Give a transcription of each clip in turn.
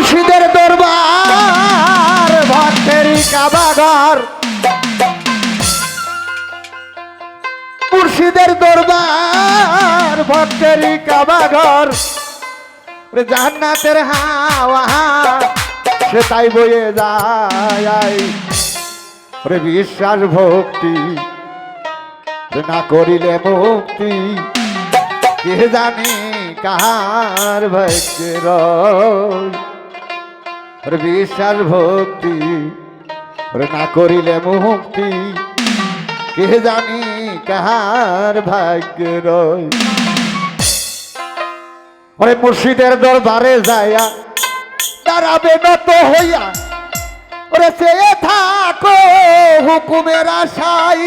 মুর্শিদের দরবার ভক্তেরই কাবাঘর, মুর্শিদের দরবার ভক্তেরই কাবাঘর, জান্নাতের হাওয়া সে তাই বয়ে যায়। ওরে বিশ্বাস ভক্তি না করিলে মুক্তি, কে জানে কার ভাগ্যের। ওরে বিশ্বাস ভক্তি না করিলে মুক্তি, কে জানি কার ভাগ্যের। ওরে মুর্শিদের দরবারে যাইয়া দাঁড়াবে নত হইয়া, ওরে চেয়ে থাকো হুকুমের আশায়।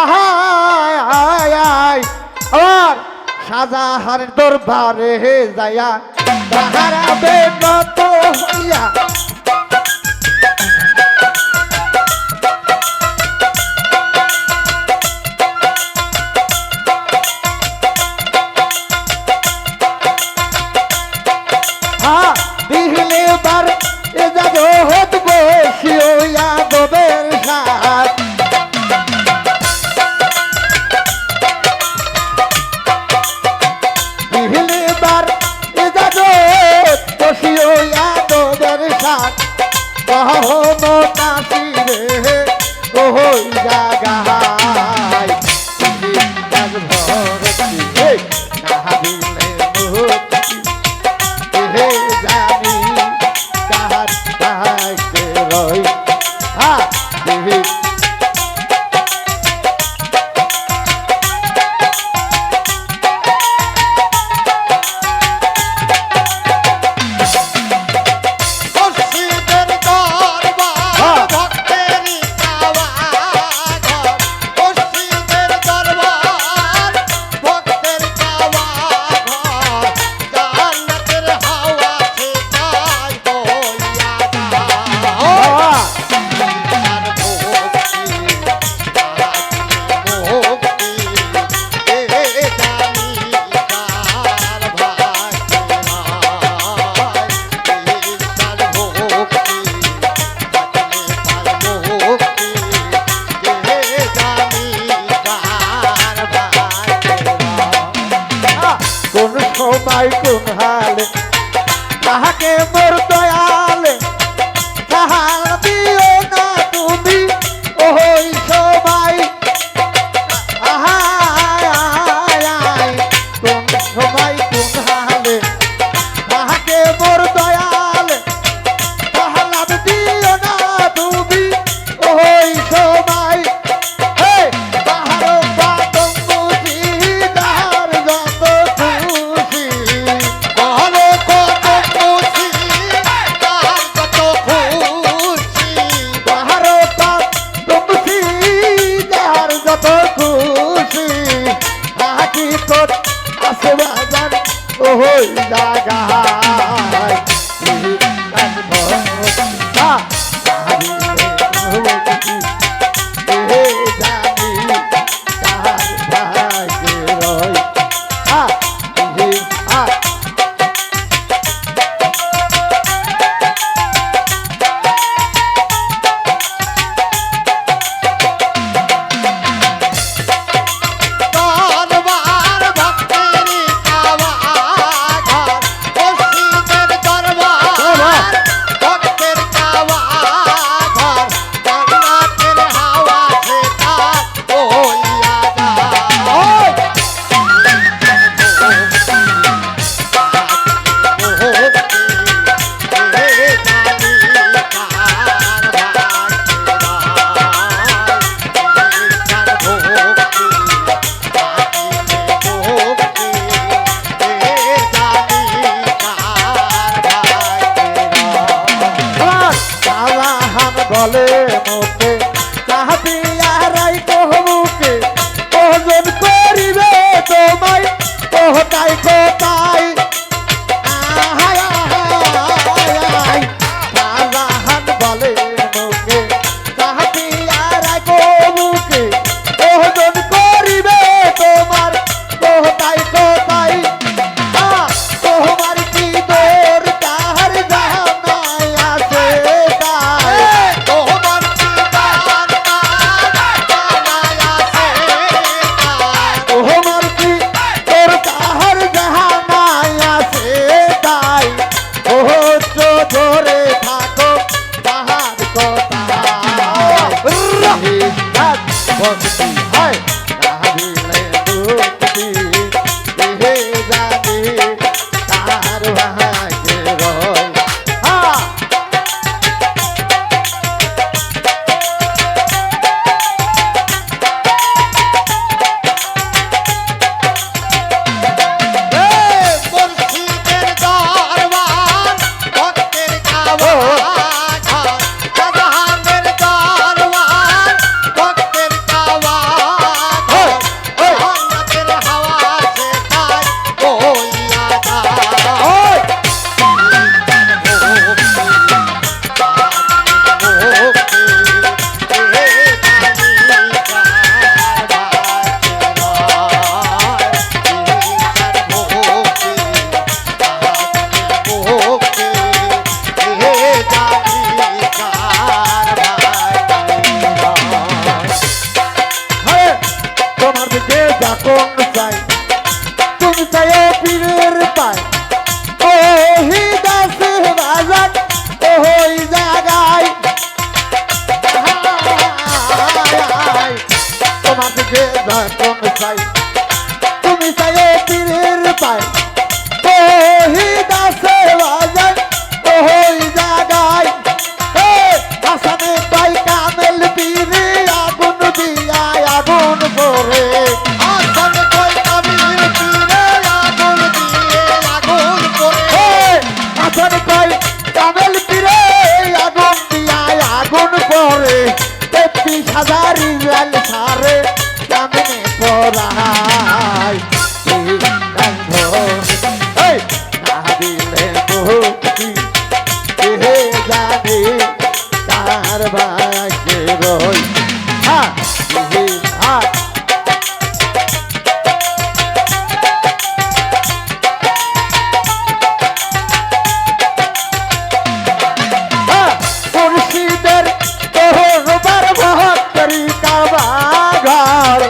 আহায় আর শাহজাহান দরবারে যাইয়া দাঁড়াবে নত হইয়া, দিলে বার এ যাবো হত বসিয়া গোবের সাথ। দিলে বার এ যাবো বসিয়া গোবের সাথ, কহমতাসি রে ওই জাগায় না দিলে মুক্তি, হে জানি কাহার ভাগ্যে রই। কোন হালে তাহাকে মোর দয়ালে তাহার দিও না তুমি ওই সময়। কোন সময় কোন হালে তাহাকে মোর দয়ালে তাহার দিও না তুমি ওই সময়। ওই জাগায় বলে মুখে চাহিয়া রাই কহমুকে ওজন করিবে তোমায় কোথায় কোথায়। শাহজাহান বলে মুখে চাহিয়া রাই কহমুকে ওজন করিবে তোমার কোথায় কোথায়। তোমার কি দরকার ভক্তি হয় না দিলে মুক্তি হে জানি কার ভাগ্যে রয় তুমি চাইলে পীরের পায় ওহি দাসে বাজার ওই জায়গায় হাসানে পাই কামেল পীরে আগুন দিয়া আগুন পরে হাসানে পাই কামেল পীরে আগুন দিয়ে আগুন পরে হাসানে পাই কামেল পীরে আগুন দিয়া আগুন পরে 33,000 রিয়াল সারে কেমনে পড়াই না দিলে মুক্তি হে জানি কার ভাগ্যে রয় মুর্শিদের তোহবার ভক্তরি কাবাঘর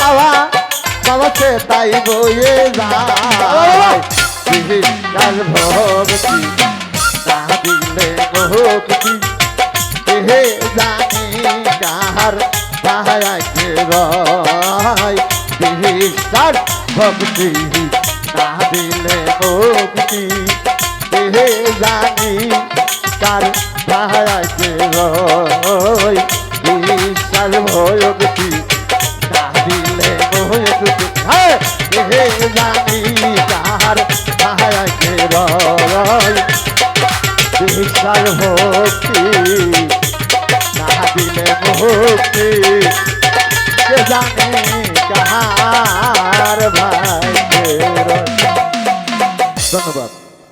হাওয়া বাবাকে তাই বয়ে যায় কাল ভক্তি না দিলে মুক্তি হে জানি কার ভাগ্যে রয় বিশ্বাস ভক্তি না দিলে মুক্তি হে জানি কার ভাগ্যে রয় বিশ্বাস ভক্তি দিলে হে জানি কার ভাগ্যে রয় বিশ্বাস ভক্তি